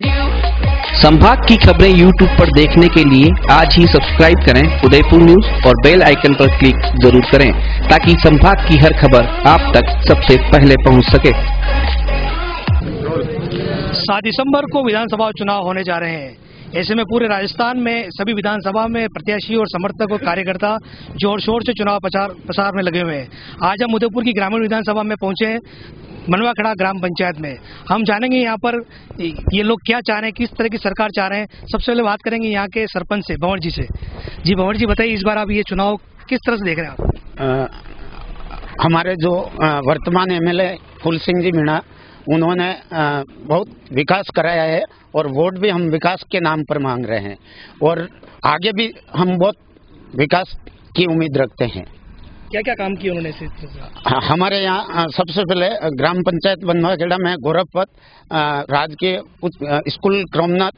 संभाग की खबरें YouTube पर देखने के लिए आज ही सब्सक्राइब करें उदयपुर न्यूज और बेल आइकन पर क्लिक जरूर करें ताकि संभाग की हर खबर आप तक सबसे पहले पहुंच सके। 7 दिसंबर को विधानसभा चुनाव होने जा रहे हैं। ऐसे में पूरे राजस्थान में सभी विधानसभा में प्रत्याशी और समर्थक और कार्यकर्ता जोर शोर से चुनाव प्रचार में लगे हुए हैं। आज हम उदयपुर की ग्रामीण विधानसभा में पहुंचे हैं, मनवाखड़ा ग्राम पंचायत में। हम जानेंगे यहाँ पर ये लोग क्या चाह रहे हैं, किस तरह की सरकार चाह रहे हैं। सबसे पहले बात करेंगे यहाँ के सरपंच से, भंवर जी से। जी भंवर जी, बताइए इस बार आप ये चुनाव किस तरह से देख रहे हैं आप? हमारे जो वर्तमान एमएलए फूल सिंह जी मीणा, उन्होंने बहुत विकास कराया है और वोट भी हम विकास के नाम पर मांग रहे हैं और आगे भी हम बहुत विकास की उम्मीद रखते हैं। क्या क्या काम किए उन्होंने? हमारे यहाँ सबसे पहले ग्राम पंचायत बनवाखेड़ा में गौरवपथ राजकीय स्कूल क्रमनाथ,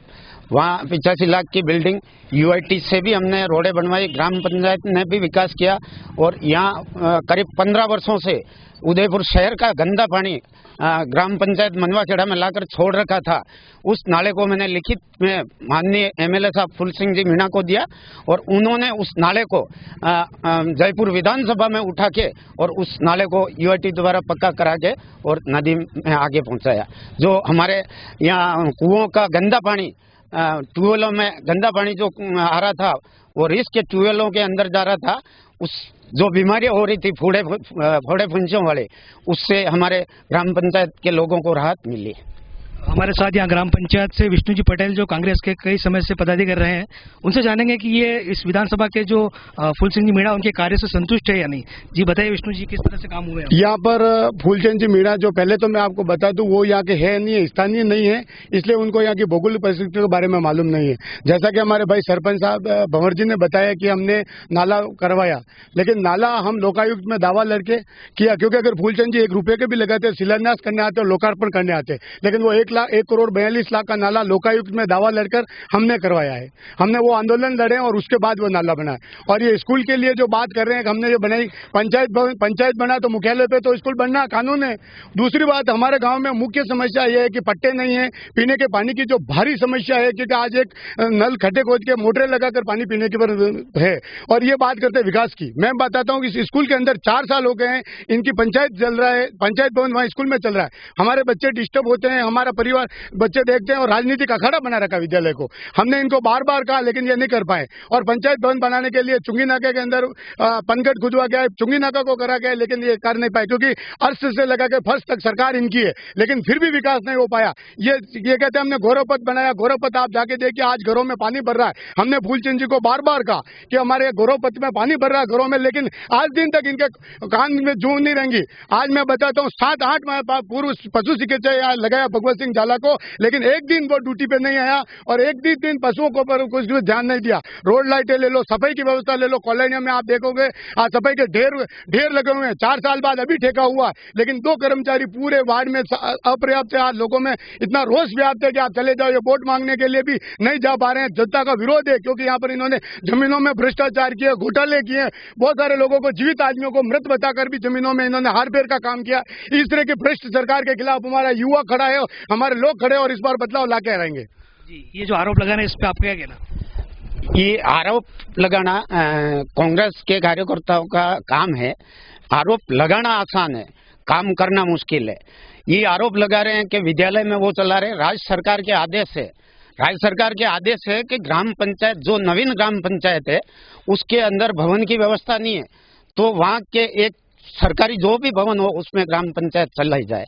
वहाँ 85 लाख की बिल्डिंग, यूआईटी से भी हमने रोडें बनवाई। ग्राम पंचायत ने भी विकास किया और यहाँ करीब 15 वर्षों से उदयपुर शहर का गंदा पानी ग्राम पंचायत मनवाखेड़ा में लाकर छोड़ रखा था। उस नाले को मैंने लिखित में माननीय एमएलए साहब फूल सिंह जी मीणा को दिया और उन्होंने उस नाले को जयपुर विधानसभा में उठा के और उस नाले को यूआईटी द्वारा पक्का करा के और नदी में आगे पहुंचाया। जो हमारे यहाँ कुओं का गंदा पानी, ट्यूबवेलों में गंदा पानी जो आ रहा था, वो रिस के ट्यूबवेलों के अंदर जा रहा था, उस जो बीमारियां हो रही थी फोड़े फुंसियों वाले, उससे हमारे ग्राम पंचायत के लोगों को राहत मिली। हमारे साथ यहाँ ग्राम पंचायत से विष्णु जी पटेल, जो कांग्रेस के कई समय से पदाधिकारी कर रहे हैं, उनसे जानेंगे कि ये इस विधानसभा के जो फूलचंद जी मीणा, उनके कार्य से संतुष्ट है या नहीं। जी बताइए विष्णु जी, किस तरह से काम हुए हैं यहाँ पर? फूलचंद जी मीणा, जो पहले तो मैं आपको बता दूं, वो यहाँ के है नहीं है, स्थानीय नहीं है, इसलिए उनको यहाँ की भौगोलिक परिस्थिति के बारे में मालूम नहीं है। जैसा कि हमारे भाई सरपंच साहब भंवर जी ने बताया कि हमने नाला करवाया, लेकिन नाला हम लोकायुक्त में दावा लड़के किया, क्योंकि अगर फूलचंद जी 1 रुपये के भी लगाते, शिलान्यास करने आते और लोकार्पण करने आते, लेकिन वो 1 करोड़ 42 लाख का नाला लोकायुक्त में दावा लड़कर हमने करवाया है। हमने वो आंदोलन लड़े और उसके बाद वो नाला बना है। और ये स्कूल के लिए जो बात कर रहे हैं, हमने जो बनाई पंचायत बना तो मुख्यालय पे तो स्कूल बनना कानून है। दूसरी बात, हमारे गांव में मुख्य समस्या ये है कि पट्टे नहीं है, पीने के पानी की जो भारी समस्या है, क्योंकि आज एक नल खड्डे खोद के मोटरें लगाकर पानी पीने की पर है। और ये बात करते हैं विकास की, मैं बताता हूँ कि इस स्कूल के अंदर 4 साल हो गए हैं, इनकी पंचायत चल रहा है, पंचायत भवन वहाँ स्कूल में चल रहा है। हमारे बच्चे डिस्टर्ब होते हैं, हमारा परिवार बच्चे देखते हैं और राजनीतिक अखाड़ा बना रखा विद्यालय को। हमने इनको बार बार कहा, लेकिन ये नहीं कर पाए। और पंचायत भवन बनाने के लिए चुंगी नाके के अंदर पनघट खुदवा गया, चुंगी नाका को करा गया, लेकिन ये कर नहीं पाए, क्योंकि अर्श से लगा के फर्श तक सरकार इनकी है, लेकिन फिर भी विकास नहीं हो पाया। ये कहते हैं हमने गौरवपथ बनाया, गौरवपथ आप जाके देखिए, आज घरों में पानी भर रहा है। हमने फूलचंद जी को बार बार कहा कि हमारे गौरवपथ में पानी भर रहा है घरों में, लेकिन आज दिन तक इनके कान में जूं नहीं रहेंगी। आज मैं बताता हूँ, 7-8 पूर्व पशु चिकित्सा लगाया भगवत सिंह झाला को, लेकिन एक दिन वो ड्यूटी पे नहीं आया और एक दिन पशुओं को पर कुछ ध्यान नहीं दिया। रोड लाइटें ले लो, सफाई की व्यवस्था ले लो, कॉलोनियों में आप देखोगे आज सफाई के ढेर लगे हुए हैं। 4 साल बाद अभी ठेका हुआ है, लेकिन 2 कर्मचारी पूरे वार्ड में अपर्याप्त है। आज लोगों में इतना रोष व्याप्त है कि आप चले जाओ, ये वोट मांगने के लिए भी नहीं जा पा रहे हैं। जनता का विरोध है, क्योंकि यहाँ पर इन्होंने जमीनों में भ्रष्टाचार किए, घोटाले किए, बहुत सारे लोगों को, जीवित आदमियों को मृत बताकर भी जमीनों में इन्होंने हार फेर का काम किया। इस तरह की भ्रष्ट सरकार के खिलाफ हमारा युवा खड़ा है, हमारे लोग खड़े, और इस बार बदलाव ला के रहेंगे। जी, ये जो आरोप लगाना है, इस पे आप क्या कहना? ये आरोप लगाना कांग्रेस के कार्यकर्ताओं का काम है। आरोप लगाना आसान है, काम करना मुश्किल है। ये आरोप लगा रहे हैं कि विद्यालय में वो चला रहे, राज्य सरकार के आदेश है। राज्य सरकार के आदेश है कि ग्राम पंचायत, जो नवीन ग्राम पंचायत है, उसके अंदर भवन की व्यवस्था नहीं है, तो वहाँ के एक सरकारी जो भी भवन हो उसमें ग्राम पंचायत चलाई जाए।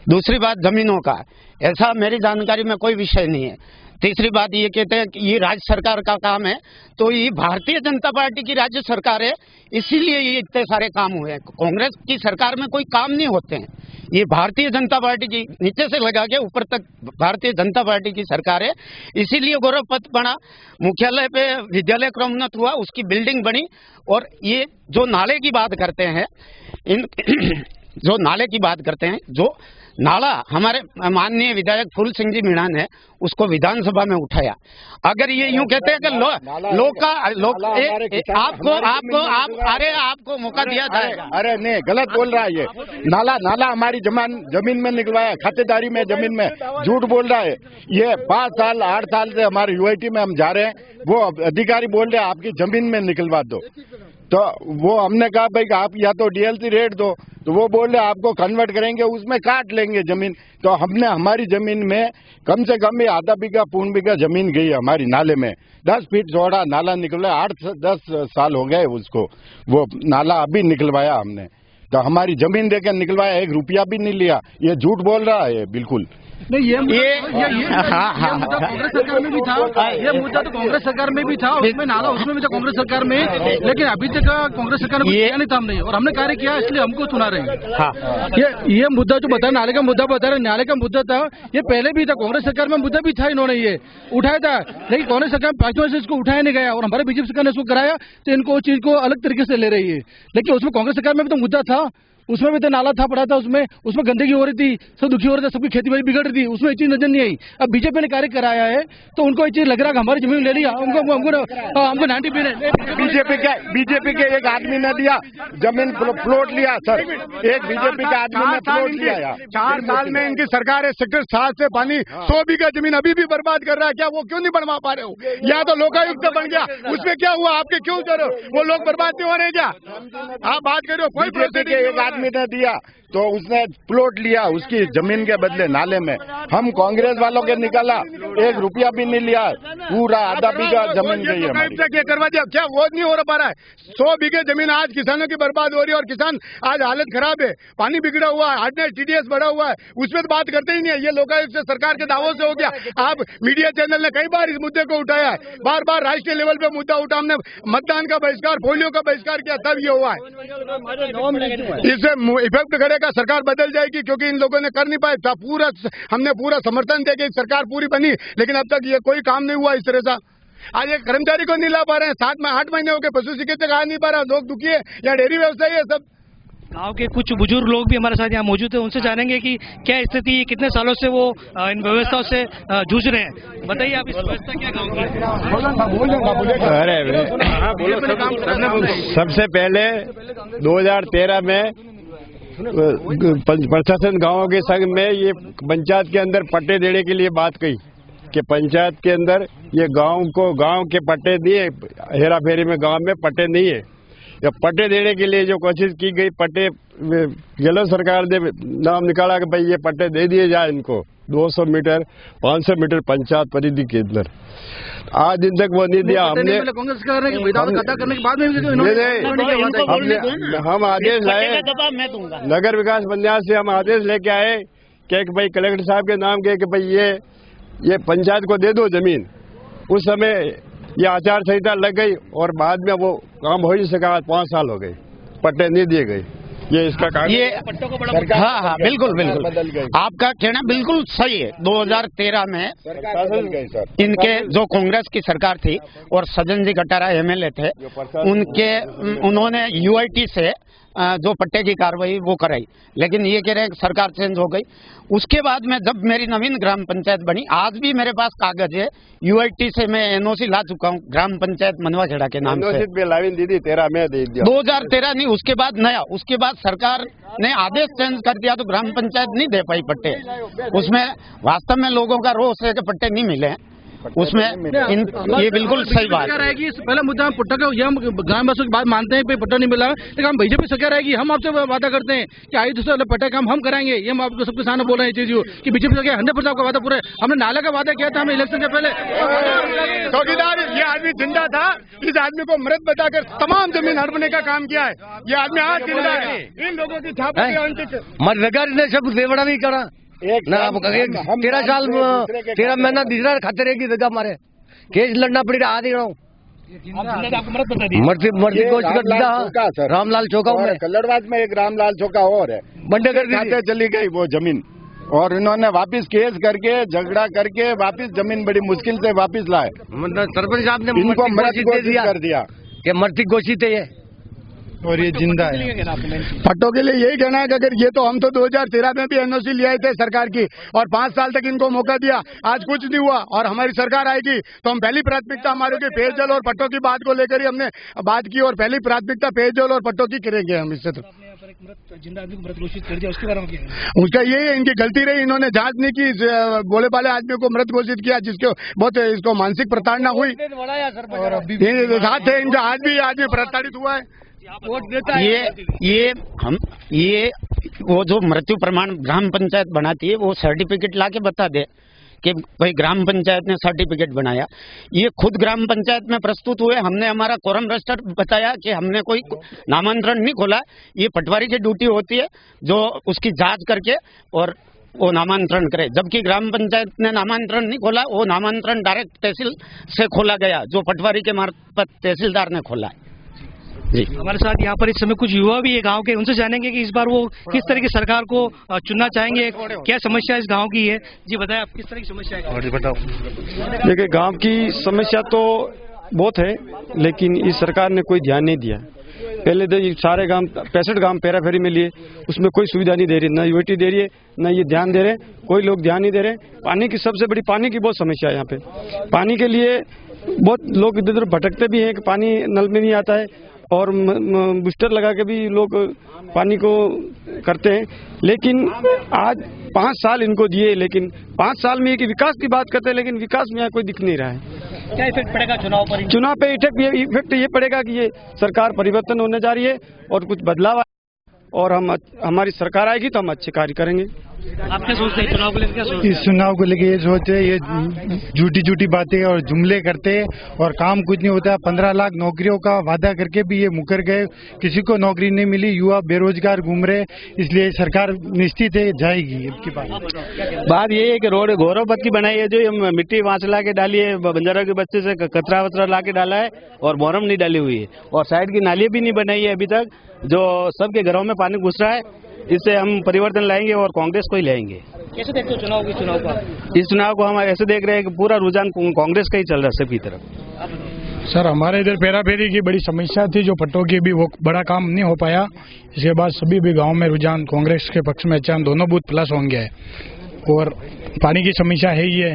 दूसरी बात, जमीनों का, ऐसा मेरी जानकारी में कोई विषय नहीं है। तीसरी बात ये कहते हैं कि ये राज्य सरकार का काम है, तो ये भारतीय जनता पार्टी की राज्य सरकार है, इसीलिए ये इतने सारे काम हुए हैं। कांग्रेस की सरकार में कोई काम नहीं होते हैं, ये भारतीय जनता पार्टी की, नीचे से लगा के ऊपर तक भारतीय जनता पार्टी की सरकार है। इसीलिए गौरवपथ बना, मुख्यालय पे विद्यालय क्रमोन्नत हुआ, उसकी बिल्डिंग बनी। और ये जो नाले की बात करते हैं, जो नाला हमारे माननीय विधायक फूल सिंह जी मीणा ने उसको विधानसभा में उठाया। अगर ये यूं कहते हैं कि आपको मौका दिया जाएगा। अरे नहीं, गलत बोल रहा है ये। नाला हमारी जमीन में निकलवाया, खातेदारी में, जमीन में झूठ बोल रहा है। ये 5 साल 8 साल से हमारे यूआईटी में हम जा रहे हैं, वो अधिकारी बोल रहे हैं आपकी जमीन में निकलवा दो। तो वो हमने कहा भाई आप या तो डीएलसी रेट दो, तो वो बोल रहे आपको कन्वर्ट करेंगे, उसमें काट लेंगे जमीन। तो हमने हमारी जमीन में कम से कम भी आधा बीघा पौन बीघा जमीन गई है हमारी नाले में। 10 फीट चौड़ा नाला निकला, 8-10 साल हो गए उसको, वो नाला अभी निकलवाया हमने। तो हमारी जमीन देकर निकलवाया, 1 रुपया भी नहीं लिया। ये झूठ बोल रहा है बिल्कुल। नहीं, ये मुद्दा कांग्रेस सरकार में भी था, ये मुद्दा तो कांग्रेस सरकार में भी था, उसमें नाला उसमें भी था कांग्रेस सरकार में, लेकिन अभी तक कांग्रेस सरकार ने किया नहीं था हमने, और हमने कार्य किया, इसलिए हमको सुना रहे हैं। हाँ, ये मुद्दा जो बता, नाले का मुद्दा बता रहे, नाले का मुद्दा था, ये पहले भी था, कांग्रेस सरकार में मुद्दा भी था, इन्होंने ये उठाया था, लेकिन कांग्रेस सरकार 5 वर्ष से इसको उठाया नहीं गया, और हमारे बीजेपी सरकार ने इसको कराया, तो इनको चीज को अलग तरीके से ले रही है। लेकिन उसमें कांग्रेस सरकार में भी तो मुद्दा था, उसमें भी तो नाला था, पड़ा था, उसमें गंदगी हो रही थी, सब दुखी हो रहे थे, सबकी खेती बाड़ी बिगड़ रही थी, उसमें ये चीज नजर नहीं आई। अब बीजेपी ने कार्य कराया है, तो उनको ये चीज लग रहा है कि हमारी जमीन ले लिया, हमको 90 बीजेपी के एक आदमी ने दिया जमीन, प्लॉट लिया सर, एक बीजेपी का आदमी ने प्लॉट लिया। 4 साल में इनकी सरकार है, सेक्टर 7 से पानी 100 बीघा जमीन अभी भी बर्बाद कर रहा है। क्या वो क्यों नहीं बनवा पा रहे हो? या तो लोकायुक्त बन गया, उसमें क्या हुआ? आपके क्यों करो? वो लोग बर्बाद नहीं हो रहे क्या? आप बात करो, कोई बीजेपी के एक आदमी ने दिया तो उसने प्लॉट लिया उसकी जमीन के बदले नाले में। हम कांग्रेस वालों के निकाला, 1 रुपया भी नहीं लिया, पूरा आधा बीघा जमीन गई है हमारी। क्या करवा दिया? क्या वो नहीं हो पा रहा है? 100 बीघे जमीन आज किसानों की बर्बाद हो रही है, और किसान आज हालत खराब है, पानी बिगड़ा हुआ है, आज TDS बढ़ा हुआ है, उसमें तो बात करते ही नहीं है। ये लोकायुक्त से सरकार के दावों से हो गया। आप मीडिया चैनल ने कई बार इस मुद्दे को उठाया है, बार बार राष्ट्रीय लेवल पे मुद्दा उठा, हमने मतदान का बहिष्कार, पोलियो का बहिष्कार किया, तब ये हुआ है। इससे इफेक्ट करेगा, सरकार बदल जाएगी, क्योंकि इन लोगों ने कर नहीं पाया था। हमने पूरा समर्थन देके सरकार पूरी बनी, लेकिन अब तक ये कोई काम नहीं हुआ इस तरह से। आज एक कर्मचारी को नहीं ला पा रहे हैं, 7-8 महीने हो गए, पशु चिकित्सक आ नहीं पा रहा, लोग दुखी है, या डेयरी व्यवसायी है सब। गांव के कुछ बुजुर्ग लोग भी हमारे साथ यहाँ मौजूद है, उनसे जानेंगे कि क्या स्थिति, कितने सालों से वो इन व्यवस्थाओं से जूझ रहे हैं। बताइए आप, इस व्यवस्था क्या गाँव की? अरे सबसे पहले 2013 में प्रशासन गांवों के संग में ये पंचायत के अंदर पट्टे देने के लिए बात कही कि पंचायत के अंदर ये गांव के पट्टे नहीं है, हेरा फेरी में गांव में पट्टे नहीं है। या पट्टे देने के लिए जो कोशिश की गई, पट्टे गहलोत सरकार ने नाम निकाला कि भाई ये पट्टे दे दिए जाए इनको 200 मीटर 500 मीटर पंचायत परिधि के अंदर। आज दिन तक वो नहीं दिया। हमने कांग्रेस करने के बाद में हम आदेश लाए, नगर विकास बंदियाल से हम आदेश लेके आए कि भाई कलेक्टर साहब के नाम के कि भाई ये पंचायत को दे दो जमीन। उस समय ये आचार संहिता लग गई और बाद में वो काम हो नहीं सका। 5 साल हो गए, पट्टे नहीं दिए गए। ये इसका कारण हाँ, बिल्कुल आपका कहना बिल्कुल सही है। 2013 में इनके जो कांग्रेस की सरकार थी और सज्जन जी कटारा MLA थे, उन्होंने UIT से जो पट्टे की कार्रवाई वो कराई, लेकिन ये कह रहे हैं सरकार चेंज हो गई। उसके बाद में जब मेरी नवीन ग्राम पंचायत बनी, आज भी मेरे पास कागज है, UIT से मैं NOC ला चुका हूँ ग्राम पंचायत मनवाखेड़ा के नाम से। दीदी 13 में दे दिया, 2013 नहीं, उसके बाद नया, उसके बाद सरकार ने आदेश चेंज कर दिया, तो ग्राम पंचायत नहीं दे पाई पट्टे। उसमें वास्तव में लोगों का रोष है कि पट्टे नहीं मिले उसमें। ये बिल्कुल सही बात है। पहला मुद्दा हम पट्टा का, हम ग्रामवासियों की बात मानते हैं, पट्टा नहीं मिला, लेकिन हम बीजेपी सरकार आएगी, हम आपसे वादा करते हैं कि आई दूसरा पट्टा काम हम कराएंगे। ये हम आपको सबके सामने बोल रहे हैं चीज कि बीजेपी सरकार 100% आपका वादा पूरा है। हमने नाला का वादा किया था, हमें इलेक्शन से पहले। चौकीदार ये आदमी जिंदा था, इस आदमी को मृत बताकर तमाम जमीन हड़पने का काम किया है। ये आदमी आज जिंदा है, इन लोगों की छाप मनरेगा ने सब देवड़ा नहीं करा ना। 13 महीना तीसरा खाते रहेगी जगह हमारे, केस लड़ना पड़ी रहा। आदि मर्ती कोशिश कर दिया रामलाल चौका में, कल्लड़वाद में एक रामलाल चौका और है, बंडे कर चली गई वो जमीन, और इन्होंने वापस केस करके झगड़ा करके वापस जमीन बड़ी मुश्किल से वापस लाए। सरपंच साहब ने इनको मृत घोषित कर दिया कि मृत घोषित है। और ये जिंदा है। पट्टों के लिए यही कहना है कि अगर ये तो हम तो 2013 में भी एनओसी ले आए थे सरकार की और 5 साल तक इनको मौका दिया, आज कुछ नहीं हुआ और हमारी सरकार आएगी तो हम पहली प्राथमिकता हमारे के पेयजल और पट्टों की बात को लेकर ही हमने बात की और पहली प्राथमिकता पेयजल और पट्टों की करेंगे हम। इससे तो जिंदा आदमी को मृत घोषित कर दिया, उसके बारे में क्या? उसका ये है, इनकी गलती रही, इन्होंने जांच नहीं की, बोले वाले आदमी को मृत घोषित किया जिसके बहुत इसको मानसिक प्रताड़ना हुई और अभी साथ है इनका आज भी आदमी प्रताड़ित हुआ है। ये वो जो मृत्यु प्रमाण ग्राम पंचायत बनाती है वो सर्टिफिकेट लाके बता दे कि भाई ग्राम पंचायत ने सर्टिफिकेट बनाया। ये खुद ग्राम पंचायत में प्रस्तुत हुए, हमने हमारा कोरम रजिस्टर बताया कि हमने कोई नामांतरण नहीं खोला। ये पटवारी की ड्यूटी होती है जो उसकी जांच करके और वो नामांतरण करे, जबकि ग्राम पंचायत ने नामांतरण नहीं खोला, वो नामांतरण डायरेक्ट तहसील से खोला गया जो पटवारी के मार्फत तहसीलदार ने खोला है। जी हमारे साथ यहाँ पर इस समय कुछ युवा भी है गांव के, उनसे जानेंगे कि इस बार वो किस तरह की सरकार को चुनना चाहेंगे, क्या समस्या इस गांव की है। जी बताएं, आप किस तरह की समस्या है? बताओ। देखिए, गांव की समस्या तो बहुत है लेकिन इस सरकार ने कोई ध्यान नहीं दिया। पहले तो सारे गांव 65 गांव पेरा फेरी में लिए, उसमें कोई सुविधा नहीं दे रही, न यूटी दे रही है न ये ध्यान दे रहे, कोई लोग ध्यान नहीं दे रहे। पानी की सबसे बड़ी पानी की बहुत समस्या है यहाँ पे। पानी के लिए बहुत लोग इधर उधर भटकते भी हैं कि पानी नल में नहीं आता है और बूस्टर लगा के भी लोग पानी को करते हैं। लेकिन आज 5 साल इनको दिए, लेकिन 5 साल में कि विकास की बात करते हैं लेकिन विकास में यहाँ कोई दिख नहीं रहा है। क्या इफेक्ट पड़ेगा चुनाव पर? चुनाव पे इफेक्ट ये पड़ेगा कि ये सरकार परिवर्तन होने जा रही है और कुछ बदलाव और हमारी सरकार आएगी तो हम अच्छे कार्य करेंगे। आप क्या सोचते हैं चुनाव को लेकर? क्या सोचते हैं? इस चुनाव को लेकर ये सोचे, ये झूठी बातें और जुमले करते और काम कुछ नहीं होता। 15 लाख नौकरियों का वादा करके भी ये मुकर गए, किसी को नौकरी नहीं मिली, युवा बेरोजगार घूम रहे। इसलिए सरकार निश्चित है जाएगी। इनकी बात ये है कि रोड गौरवपथ की बनाई है, जो मिट्टी वहाँ से ला के डाली है, बंजारों के बच्चे से कचरा वचरा ला के डाला है और मोरम नहीं डाली हुई है और साइड की नाली भी नहीं बनाई है अभी तक, जो सबके घरों में पानी घुस रहा है। इससे हम परिवर्तन लाएंगे और कांग्रेस को ही लाएंगे। कैसे देखते हो चुनाव को? इस चुनाव को हम ऐसे देख रहे हैं कि पूरा रुझान कांग्रेस का ही चल रहा है सबकी तरफ। सर, हमारे इधर पेरा फेरी की बड़ी समस्या थी, जो पट्टों की भी वो बड़ा काम नहीं हो पाया। इसके बाद सभी भी गांव में रुझान कांग्रेस के पक्ष में, अच्छा दोनों बूथ प्लस होंगे और पानी की समस्या है ही है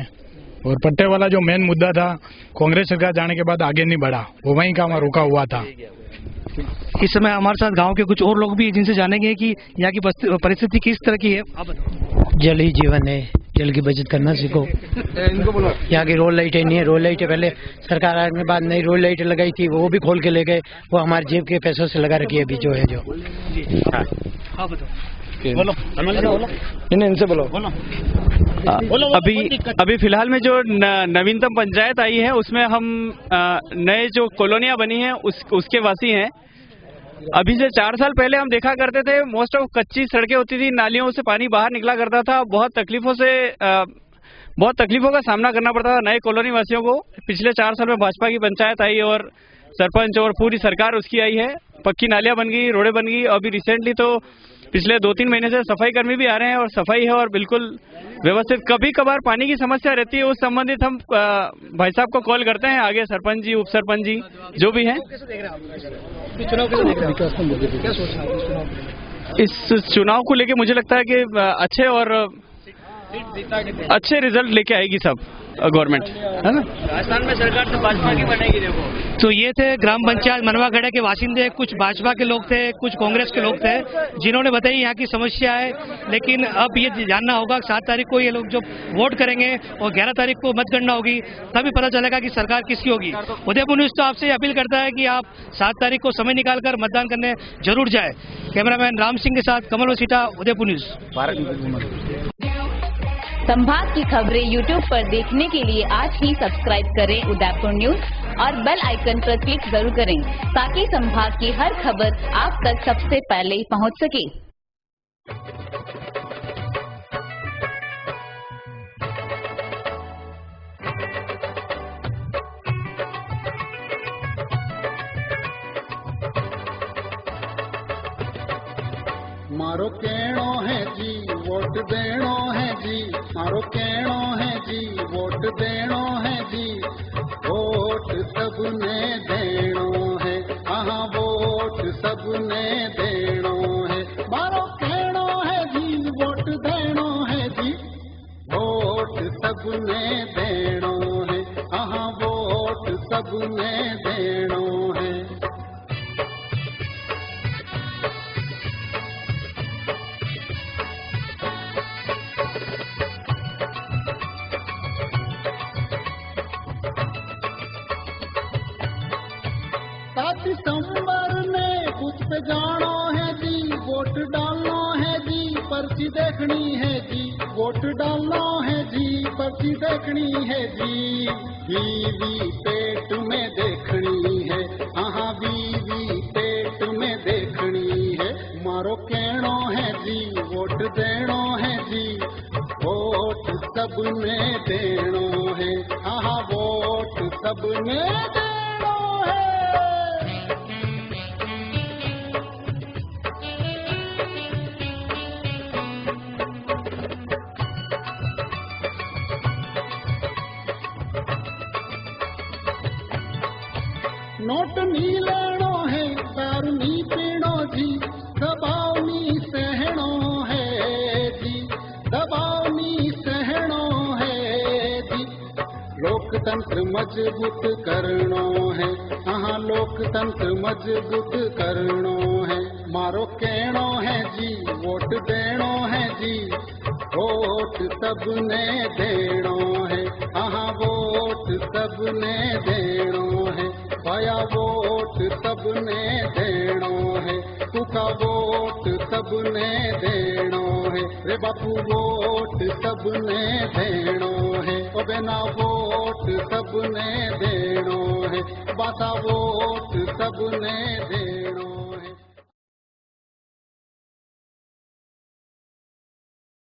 और पट्टे वाला जो मेन मुद्दा था कांग्रेस सरकार जाने के बाद आगे नहीं बढ़ा, वो वहीं का वहाँ रुका हुआ था। इस समय हमारे साथ गांव के कुछ और लोग भी जिनसे जानेंगे कि यहाँ की परिस्थिति किस तरह की है। आप बताओ। जल ही जीवन है, जल की बचत करना सीखो। यहाँ की रोड लाइटें नहीं है, रोड लाइटें पहले सरकार आने के बाद नई रोड लाइटें लगाई थी, वो भी खोल के ले गए, वो हमारे जेब के पैसों से लगा रखी है अभी जो है जो। हाँ बताओ, बोलो इनसे बोलो। अभी फिलहाल में जो नवीनतम पंचायत आई है उसमें हम नए जो कॉलोनियां बनी हैं उसके वासी हैं। अभी से 4 साल पहले हम देखा करते थे मोस्ट ऑफ कच्ची सड़कें होती थी, नालियों से पानी बाहर निकला करता था, बहुत तकलीफों का सामना करना पड़ता था नए कॉलोनी वासियों को। पिछले 4 साल में भाजपा की पंचायत आई और सरपंच और पूरी सरकार उसकी आई है, पक्की नालियां बन गई, रोडें बन गई। अभी रिसेंटली तो पिछले 2-3 महीने से सफाई कर्मी भी आ रहे हैं और सफाई है और बिल्कुल व्यवस्थित। कभी कभार पानी की समस्या रहती है, उस संबंधित हम भाई साहब को कॉल करते हैं, आगे सरपंच जी, उप सरपंच जी जो भी हैं। इस चुनाव को लेके मुझे लगता है कि अच्छे रिजल्ट लेके आएगी सब गवर्नमेंट, है ना। राजस्थान में सरकार तो भाजपा की बनेगी। देखो, तो ये थे ग्राम पंचायत मनवागढ़ के वासिंदे, कुछ भाजपा के लोग थे, कुछ कांग्रेस के लोग थे, जिन्होंने बताई यहाँ की समस्या है। लेकिन अब ये जानना होगा 7 तारीख को ये लोग जो वोट करेंगे और 11 तारीख को मतगणना होगी, तभी पता चलेगा कि सरकार किसकी होगी। उदयपुर न्यूज तो आपसे अपील करता है कि आप 7 तारीख को समय निकालकर मतदान करने जरूर जाए। कैमरामैन राम सिंह के साथ कमल वसीटा, उदयपुर न्यूज। संभाग की खबरें YouTube पर देखने के लिए आज ही सब्सक्राइब करें उदयपुर न्यूज और बेल आइकन पर क्लिक जरूर करें ताकि संभाग की हर खबर आप तक सबसे पहले पहुंच सके। मारो कहणो है जी वोट देणो है जी, मारो कहणो है जी वोट देणो है जी, वोट सबने देणो है, हाँ वोट सबने देणो है, हाँ वोट सबने देणो है। दिसंबर ने बूथ पे जानो है जी, वोट डालना है जी, पर्ची देखनी है जी, वोट डालना है जी, पर्ची देखनी है जी। बीवी पेट में देखनी है, हाँ बीवी पेट में देखनी है। मारो कहनो है जी, वोट देनो है जी, वोट सबने देनो है, हाँ वोट सबने देनो है। नोट नी लेनो है, दारू नी पीनो जी, दबाव नी सहनो है जी, दबाव नी सहनो है जी। लोकतंत्र मजबूत करनो है, हाँ लोकतंत्र मजबूत करनो है। मारो कहनो है जी, वोट देनो है जी, वोट सबने देनो है, हाँ वोट सबने देनो है। भाया वोट सबने देनो है, तुका वोट सबने देनो है। रे बापू वोट सबने देनो है, ओ बेना वोट सबने देनो है, बाता वोट सबने देनो